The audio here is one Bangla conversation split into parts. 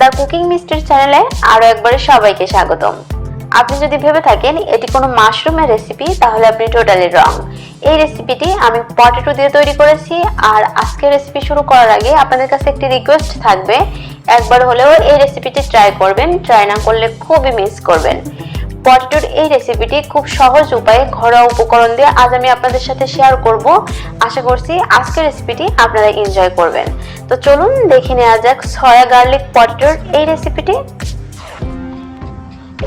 দ্য কুকিং মিস্ট্রির চ্যানেলে আরো একবার সবাইকে স্বাগতম। আপনি যদি ভেবে থাকেন এটি কোনো মাশরুমের রেসিপি, তাহলে আপনি টোটালি রং। এই রেসিপিটি আমি পটেটো দিয়ে তৈরি করেছি। আর আজকের রেসিপি শুরু করার আগে আপনাদের কাছে একটি রিকোয়েস্ট থাকবে, একবার হলেও এই রেসিপিটি ট্রাই করবেন। ট্রাই না করলে খুবই মিস করবেন। পটেটোর এই রেসিপিটি খুব সহজ উপায়ে ঘরোয়া উপকরণ দিয়ে আজ আমি আপনাদের সাথে শেয়ার করব। আশা করছি আজকের রেসিপিটি আপনারা এনজয় করবেন। তো চলুন দেখে নেওয়া যাক সয়া গার্লিক পটেটোর এই রেসিপিটি।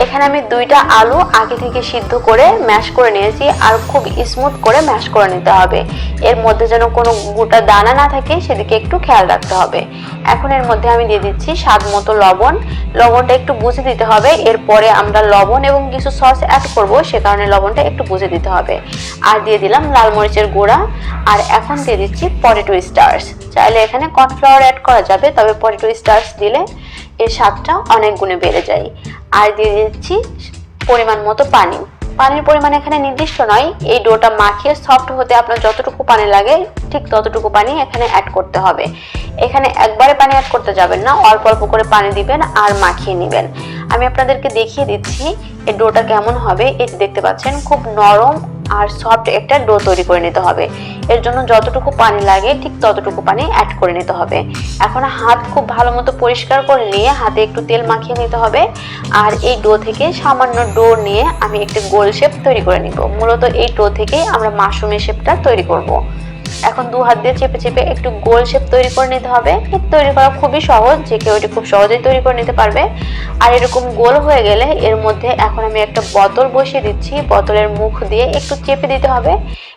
এখানে আমি 2টা আলু আগে থেকে সিদ্ধ করে ম্যাশ করে নিয়েছি, আর খুব স্মুথ করে ম্যাশ করে নিতে হবে। এর মধ্যে যেন কোনো গোটা দানা না থাকে, সেদিকে একটু খেয়াল রাখতে হবে। এখন এর মধ্যে আমি দিয়ে দিচ্ছি স্বাদ মতো লবণ। লবণটা একটু বুঝে দিতে হবে, এরপরে আমরা লবণ এবং কিছু সস অ্যাড করব, সে কারণে লবণটা একটু বুঝে দিতে হবে। আর দিয়ে দিলাম লাল মরিচের গুঁড়া। আর এখন দিয়ে দিচ্ছি পটেটো স্টার্চ। চাইলে এখানে কর্নফ্লাওয়ার অ্যাড করা যাবে, তবে পটেটো স্টার্চ দিলে এর স্বাদটা অনেক গুণে বেড়ে যায়। আর দিয়ে দিচ্ছি পরিমাণ মতো পানি। পানির পরিমাণ এখানে নির্দিষ্ট নয়, এই ডোটা মাখিয়ে সফট হতে আপনার যতটুকু পানি লাগে ঠিক ততটুকু পানি এখানে অ্যাড করতে হবে। এখানে একবারে পানি অ্যাড করতে যাবেন না, অল্প অল্প করে পানি দিবেন আর মাখিয়ে নেবেন। আমি আপনাদেরকে দেখিয়ে দিচ্ছি এই ডোটা কেমন হবে। এই দেখতে পাচ্ছেন খুব নরম আর সফট একটা ডো তৈরি করে নিতে হবে। এর জন্য যতটুকু পানি লাগে ঠিক ততটুকু পানি অ্যাড করে নিতে হবে। এখন হাত খুব ভালো মতো পরিষ্কার করে নিয়ে হাতে একটু তেল মাখিয়ে নিতে হবে। আর এই ডো থেকে সামান্য ডো নিয়ে আমি একটা গোল শেপ তৈরি করে নিব। মূলত এই ডো থেকেই আমরা মাশরুমের শেপটা তৈরি করব। এখন 2 হাত দিয়ে চেপে চেপে একটু গোল শেপ তৈরি করে নিতে হবে। এটা তৈরি করা খুবই সহজ, যে কেউ এটি খুব সহজেই তৈরি করে নিতে পারবে। আর এরকম গোল হয়ে গেলে এর মধ্যে এখন আমি একটা বোতল বসিয়ে দিচ্ছি। বোতলের মুখ দিয়ে একটু চেপে দিতে হবে।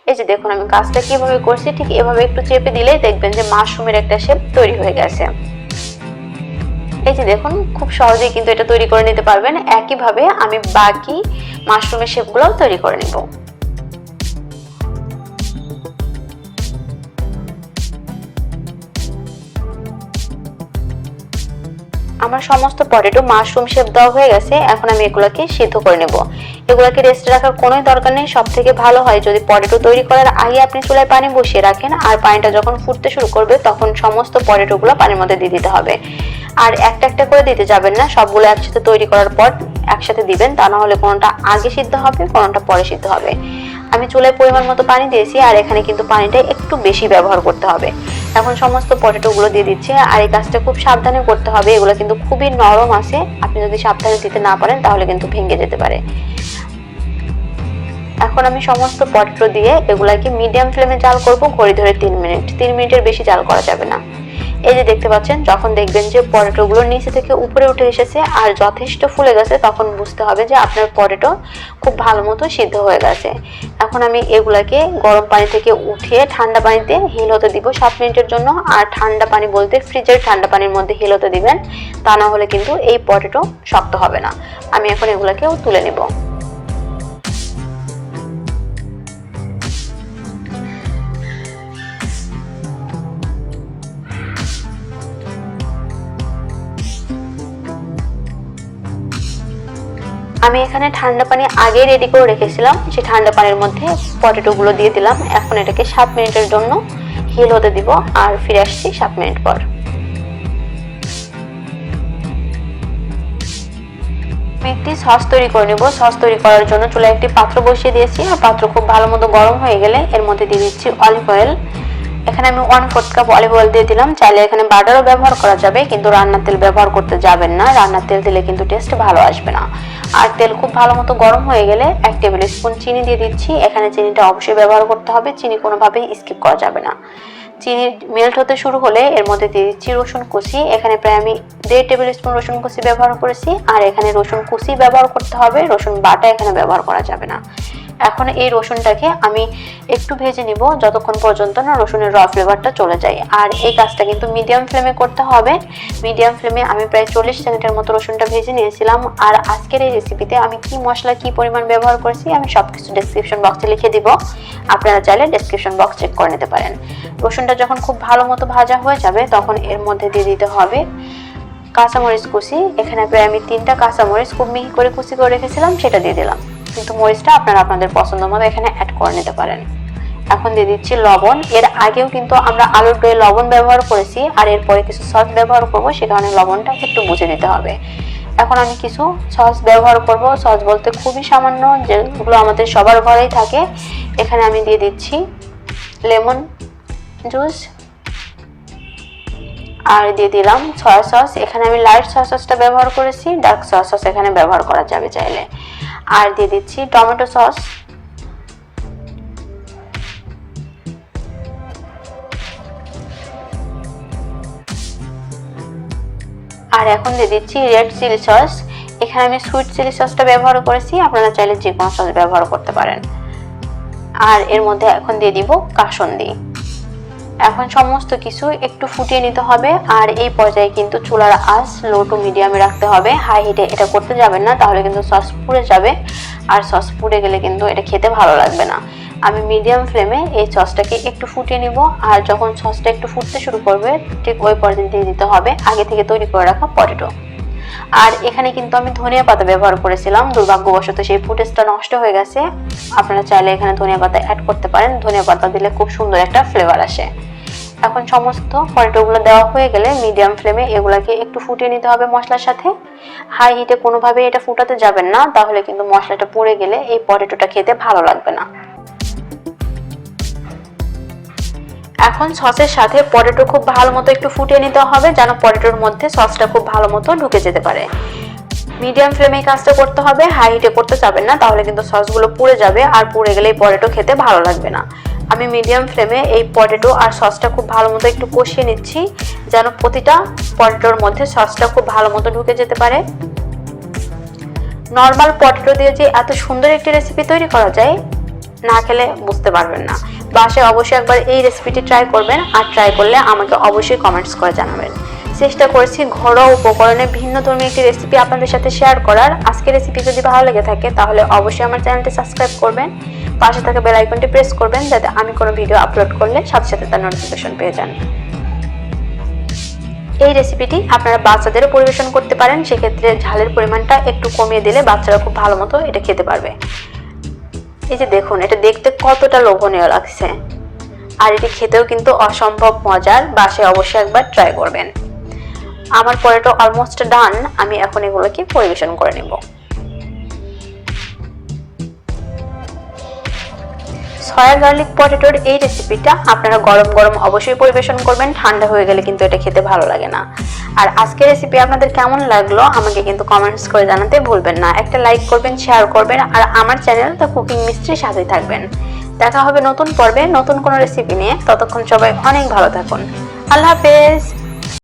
এই যে দেখুন আমি কাজটা কিভাবে করছি, ঠিক এভাবে একটু চেপে দিলেই দেখবেন যে মাশরুমের একটা শেপ তৈরি হয়ে গেছে। এই যে দেখুন খুব সহজেই কিন্তু এটা তৈরি করে নিতে পারবেন। একইভাবে আমি বাকি মাশরুমের শেপগুলোও তৈরি করে নেব। আমার সমস্ত পটেটো মাশরুম শেপ দেওয়া হয়ে গেছে। এখন আমি এগুলোকে সিদ্ধ করে নেব। এগুলোকে রেস্টে রাখার কোনো দরকার নেই। সব থেকে ভালো হয় যদি পটেটো তৈরি করার আগে আপনি চুলায় পানি বসিয়ে রাখেন, আর পানিটা যখন ফুটতে শুরু করবে তখন সমস্ত পটেটোগুলো পানির মধ্যে দিয়ে দিতে হবে। আর একটা একটা করে দিতে যাবেন না, সবগুলো একসাথে তৈরি করার পর একসাথে দিবেন, তা না হলে কোনোটা আগে সিদ্ধ হবে কোনোটা পরে সিদ্ধ হবে। আমি চুলায় পরিমাণ মতো পানি দিয়েছি, আর এখানে কিন্তু পানিটা একটু বেশি ব্যবহার করতে হবে। এখন সমস্ত পটেটোগুলো দিয়ে দিচ্ছি, আর এই কাজটা খুব সাবধানে করতে হবে। এগুলো কিন্তু খুবই নরম আছে, আপনি যদি সাবধানে দিতে না পারেন তাহলে কিন্তু ভেঙে যেতে পারে। এখন আমি সমস্ত পটেটো দিয়ে এগুলাকে মিডিয়াম ফ্লেমে জাল করব ঘড়ি ধরে 3 মিনিট। 3 মিনিটের বেশি জাল করা যাবে না। এই যে দেখতে পাচ্ছেন, যখন দেখবেন যে পটেটোগুলো নিচে থেকে উপরে উঠে এসেছে আর যথেষ্ট ফুলে গেছে, তখন বুঝতে হবে যে আপনার পটেটো খুব ভালো মতো সিদ্ধ হয়ে গেছে। এখন আমি এগুলাকে গরম পানি থেকে উঠিয়ে ঠান্ডা পানিতে হিল হতে দিব 7 মিনিটের জন্য। আর ঠান্ডা পানি বলতে ফ্রিজের ঠান্ডা পানির মধ্যে হিল হতে দিবেন, তা না হলে কিন্তু এই পটেটো শক্ত হবে না। আমি এখন এগুলাকেও তুলে নেব। আমি এখানে ঠান্ডা পানি আগে রেডি করে রেখেছিলাম, সেই ঠান্ডা পানির মধ্যে পটেটোগুলো দিয়ে দিলাম। এখন এটাকে 7 মিনিটের জন্য হিল হতে দিব, আর ফিরে আসছি 7 মিনিট পর। আমি একটি সস তৈরি করে নেব। সস তৈরি করার জন্য চুলায় একটি পাত্র বসিয়ে দিয়েছি, আর পাত্র খুব ভালো মতো গরম হয়ে গেলে এর মধ্যে দিয়ে দিচ্ছি অলিভ অয়েল। এখানে আমি 1/4 কাপ অলিভ অয়েল দিয়ে দিলাম। চাইলে এখানে বাটারও ব্যবহার করা যাবে, কিন্তু রান্নার তেল ব্যবহার করতে যাবেন না। রান্নার তেল দিলে কিন্তু টেস্ট ভালো আসবে না। আর তেল খুব ভালো মতো গরম হয়ে গেলে 1 টেবিল স্পুন চিনি দিয়ে দিচ্ছি। এখানে চিনিটা অবশ্যই ব্যবহার করতে হবে, চিনি কোনোভাবেই স্কিপ করা যাবে না। চিনি মেল্ট হতে শুরু হলে এর মধ্যে দিয়ে দিচ্ছি রসুন কুচি। এখানে প্রায় আমি 1.5 টেবিল স্পুন রসুন কুচি ব্যবহার করেছি। আর এখানে রসুন কুচি ব্যবহার করতে হবে, রসুন বাটা এখানে ব্যবহার করা যাবে না। এখন এই রসুনটাকে আমি একটু ভেজে নিব, যতক্ষণ পর্যন্ত না রসুনের র ফ্লেভারটা চলে যায়। আর এই কাজটা কিন্তু মিডিয়াম ফ্লেমে করতে হবে। মিডিয়াম ফ্লেমে আমি প্রায় 40 সেকেন্ডের মতো রসুনটা ভেজে নিয়েছিলাম। আর আজকের এই রেসিপিতে আমি কি মশলা কি পরিমাণ ব্যবহার করেছি আমি সবকিছু ডেসক্রিপশন বক্সে লিখে দিব, আপনারা চাইলে ডেসক্রিপশন বক্স চেক করে নিতে পারেন। রসুনটা যখন খুব ভালো মতো ভাজা হয়ে যাবে তখন এর মধ্যে দিয়ে দিতে হবে কাঁচামরিচ কুচি। এখানে প্রায় আমি 3টা কাঁচামরিচ খুব মিহি করে কুচি করে রেখেছিলাম, সেটা দিয়ে দিলাম। কিন্তু মরিচটা আপনারা আপনাদের পছন্দ মতো এখানে অ্যাড করে নিতে পারেন। এখন দিয়ে দিচ্ছি লবণ। এর আগেও কিন্তু আমরা আলুর ডোয়ে লবণ ব্যবহার করেছি, আর এরপরে কিছু সস ব্যবহার করব, সে কারণে লবণটা একটু বুঝে দিতে হবে। এখন আমি কিছু সস ব্যবহার করব, সস বলতে খুবই সামান্য, যেগুলো আমাদের সবার ঘরেই থাকে। এখানে আমি দিয়ে দিচ্ছি লেমন জুস, আর দিয়ে দিলাম সয়া সস। এখানে আমি লাইট সয়া সসটা ব্যবহার করেছি, ডার্ক সয়া সস এখানে ব্যবহার করা যাবে চাইলে। আর দিয়ে দিচ্ছি টমেটো সস, আর এখন দিয়ে দিচ্ছি রেড চিলি সস। এখানে আমি সুইট চিলি সসটা ব্যবহার করেছি, আপনারা চাইলে যে কোনো সস ব্যবহার করতে পারেন। আর এর মধ্যে এখন দিয়ে দিব কাসুন্দি। এখন সমস্ত কিছু একটু ফুটিয়ে নিতে হবে, আর এই পর্যায়ে কিন্তু চুলার আঁচ লো টু মিডিয়ামে রাখতে হবে। হাই হিটে এটা করতে যাবেন না, তাহলে কিন্তু সস পুড়ে যাবে, আর সস পুড়ে গেলে কিন্তু এটা খেতে ভালো লাগবে না। আমি মিডিয়াম ফ্লেমে এই সসটাকে একটু ফুটিয়ে নিব, আর যখন সসটা একটু ফুটতে শুরু করবে ঠিক ওই পর্যায়ে দিয়ে দিতে হবে আগে থেকে তৈরি করে রাখা পটেটো। আর এখানে কিন্তু আমি ধনিয়া পাতা ব্যবহার করেছিলাম, দুর্ভাগ্যবশত সেই ফুটেজটা নষ্ট হয়ে গেছে। আপনারা চাইলে এখানে ধনিয়া পাতা অ্যাড করতে পারেন, ধনিয়া পাতা দিলে খুব সুন্দর একটা ফ্লেভার আসে। এখন সমস্ত পটেটোগুলো দেওয়া হয়ে গেলে মিডিয়াম ফ্লেমে এগুলাকে একটু ফুটিয়ে নিতে হবে মশলার সাথে। হাই হিটে কোনোভাবে এটা ফুটাতে যাবেন না, তাহলে কিন্তু মশলাটা পুড়ে গেলে এই পটেটোটা খেতে ভালো লাগবে না। এখন সসের সাথে পটেটো খুব ভালো মতো একটু ফুটিয়ে নিতে হবে, যেন পটেটোর মধ্যে সসটা খুব ভালো মতো ঢুকে যেতে পারে। মিডিয়াম ফ্লেমে কাজটা করতে হবে, হাই হিটে করতে যাবেন না, তাহলে কিন্তু সসগুলো পুড়ে যাবে, আর পুড়ে গেলে এই পটেটো খেতে ভালো লাগবে না। আমি মিডিয়াম ফ্লেমে এই পটেটো আর সসটা খুব ভালো মতো একটু কষিয়ে নিচ্ছি, যেন প্রতিটা পটেটোর মধ্যে সসটা খুব ভালো মতো ঢুকে যেতে পারে। নর্মাল পটেটো দিয়ে যে এত সুন্দর একটি রেসিপি তৈরি করা যায়, না খেলে বুঝতে পারবেন না। বাসায় অবশ্যই একবার এই রেসিপিটি ট্রাই করবেন, আর ট্রাই করলে আমাকে অবশ্যই কমেন্টস করে জানাবেন। চেষ্টা করেছি ঘরোয়া উপকরণে ভিন্ন ধর্মী একটি রেসিপি আপনাদের সাথে শেয়ার করার। আজকের রেসিপি যদি ভালো লেগে থাকে তাহলে অবশ্যই আমার চ্যানেলটি সাবস্ক্রাইব করবেন, পাশে থাকা বেল আইকনটি প্রেস করবেন, যাতে আমি কোনো ভিডিও আপলোড করলে সাথে সাথে তার নোটিফিকেশন পেয়ে যান। এই রেসিপিটি আপনারা বাচ্চাদেরও পরিবেশন করতে পারেন, সেক্ষেত্রে ঝালের পরিমাণটা একটু কমিয়ে দিলে বাচ্চারা খুব ভালো মতো এটা খেতে পারবে। এই যে দেখুন, এটা দেখতে কতটা লোভনীয় লাগছে, আর এটি খেতেও কিন্তু অসম্ভব মজার। বাসায় অবশ্যই একবার ট্রাই করবেন। আমার পটেটো অলমোস্ট ডান, আমি এখন এগুলোকে পরিবেশন করে নেব। সয়া গার্লিক পটেটোর এই রেসিপিটা আপনারা গরম গরম অবশ্যই পরিবেশন করবেন, ঠান্ডা হয়ে গেলে কিন্তু এটা খেতে ভালো লাগে না। আর আজকের রেসিপি আপনাদের কেমন লাগলো আমাকে কিন্তু কমেন্টস করে জানাতে ভুলবেন না। একটা লাইক করবেন, শেয়ার করবেন, আর আমার চ্যানেল দ্য কুকিং মিস্ট্রির সাথে থাকবেন। দেখা হবে নতুন পর্বে নতুন কোনো রেসিপি নিয়ে। ততক্ষণ সবাই অনেক ভালো থাকুন। আল্লাহ হাফেজ।